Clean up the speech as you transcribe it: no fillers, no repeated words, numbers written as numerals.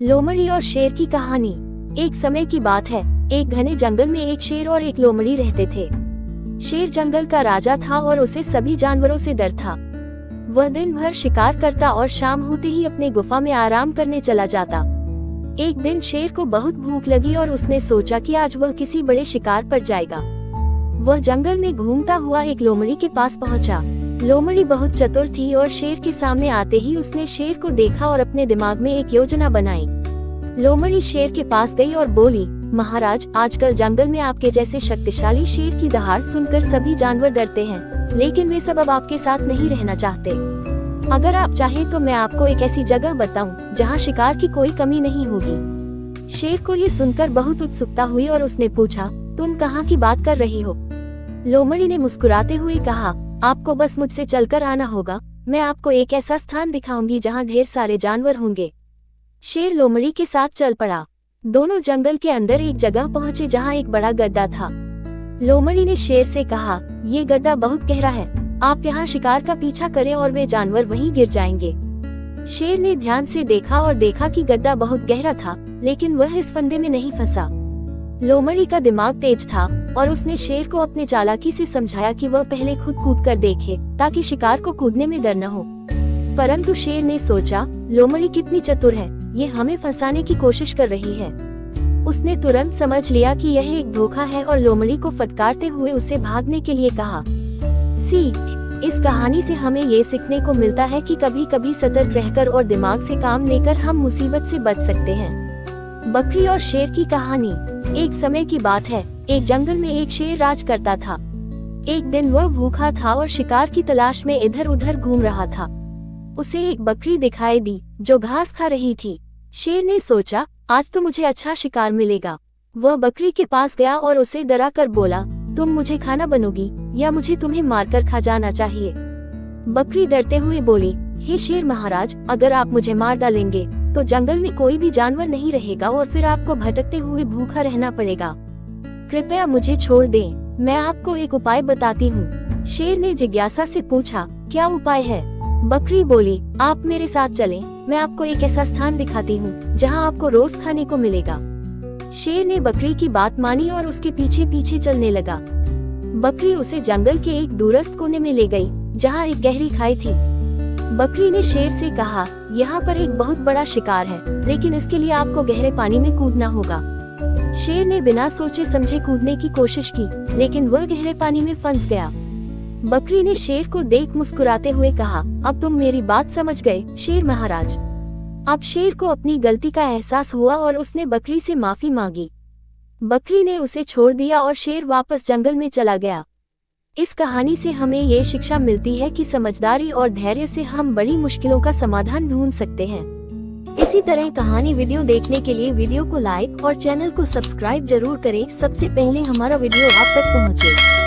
लोमड़ी और शेर की कहानी। एक समय की बात है, एक घने जंगल में एक शेर और एक लोमड़ी रहते थे। शेर जंगल का राजा था और उसे सभी जानवरों से डर था। वह दिन भर शिकार करता और शाम होते ही अपने गुफा में आराम करने चला जाता। एक दिन शेर को बहुत भूख लगी और उसने सोचा कि आज वह किसी बड़े शिकार पर जाएगा। वह जंगल में घूमता हुआ एक लोमड़ी के पास पहुंचा। लोमड़ी बहुत चतुर थी और शेर के सामने आते ही उसने शेर को देखा और अपने दिमाग में एक योजना बनाई। लोमड़ी शेर के पास गई और बोली, महाराज, आजकल जंगल में आपके जैसे शक्तिशाली शेर की दहाड़ सुनकर सभी जानवर डरते हैं, लेकिन वे सब अब आपके साथ नहीं रहना चाहते। अगर आप चाहें तो मैं आपको एक ऐसी जगह बताऊं जहां शिकार की कोई कमी नहीं होगी। शेर को ये सुनकर बहुत उत्सुकता हुई और उसने पूछा, तुम कहाँ की बात कर रही हो? लोमड़ी ने मुस्कुराते हुए कहा, आपको बस मुझसे चलकर आना होगा। मैं आपको एक ऐसा स्थान दिखाऊंगी जहां ढेर सारे जानवर होंगे। शेर लोमड़ी के साथ चल पड़ा। दोनों जंगल के अंदर एक जगह पहुंचे जहां एक बड़ा गड्ढा था। लोमड़ी ने शेर से कहा, ये गड्ढा बहुत गहरा है, आप यहाँ शिकार का पीछा करें और वे जानवर वहीं गिर जाएंगे। शेर ने ध्यान से देखा और देखा कि गड्ढा बहुत गहरा था, लेकिन वह इस फंदे में नहीं फंसा। लोमड़ी का दिमाग तेज था और उसने शेर को अपने चालाकी से समझाया कि वह पहले खुद कूद कर देखे ताकि शिकार को कूदने में डर न हो। परंतु शेर ने सोचा, लोमड़ी कितनी चतुर है, ये हमें फंसाने की कोशिश कर रही है। उसने तुरंत समझ लिया कि यह एक धोखा है और लोमड़ी को फटकारते हुए उसे भागने के लिए कहा। सीख, इस कहानी से हमें ये सीखने को मिलता है कि कभी कभी सतर्क रहकर और दिमाग से काम लेकर हम मुसीबत से बच सकते हैं। बकरी और शेर की कहानी। एक समय की बात है, एक जंगल में एक शेर राज करता था। एक दिन वह भूखा था और शिकार की तलाश में इधर उधर घूम रहा था। उसे एक बकरी दिखाई दी जो घास खा रही थी। शेर ने सोचा, आज तो मुझे अच्छा शिकार मिलेगा। वह बकरी के पास गया और उसे डरा कर बोला, तुम मुझे खाना बनोगी या मुझे तुम्हें मारकर खा जाना चाहिए? बकरी डरते हुए बोली, हे शेर महाराज, अगर आप मुझे मार डालेंगे तो जंगल में कोई भी जानवर नहीं रहेगा और फिर आपको भटकते हुए भूखा रहना पड़ेगा। कृपया मुझे छोड़ दें, मैं आपको एक उपाय बताती हूँ। शेर ने जिज्ञासा से पूछा, क्या उपाय है? बकरी बोली, आप मेरे साथ चलें, मैं आपको एक ऐसा स्थान दिखाती हूँ जहाँ आपको रोज खाने को मिलेगा। शेर ने बकरी की बात मानी और उसके पीछे पीछे चलने लगा। बकरी उसे जंगल के एक दूरस्थ कोने में ले गई जहाँ एक गहरी खाई थी। बकरी ने शेर से कहा, यहाँ पर एक बहुत बड़ा शिकार है, लेकिन इसके लिए आपको गहरे पानी में कूदना होगा। शेर ने बिना सोचे समझे कूदने की कोशिश की, लेकिन वह गहरे पानी में फंस गया। बकरी ने शेर को देख मुस्कुराते हुए कहा, अब तुम मेरी बात समझ गए शेर महाराज। अब शेर को अपनी गलती का एहसास हुआ और उसने बकरी से माफी मांगी। बकरी ने उसे छोड़ दिया और शेर वापस जंगल में चला गया। इस कहानी से हमें ये शिक्षा मिलती है कि समझदारी और धैर्य से हम बड़ी मुश्किलों का समाधान ढूंढ सकते हैं। इसी तरह कहानी वीडियो देखने के लिए वीडियो को लाइक और चैनल को सब्सक्राइब जरूर करें, सबसे पहले हमारा वीडियो आप तक पहुंचे।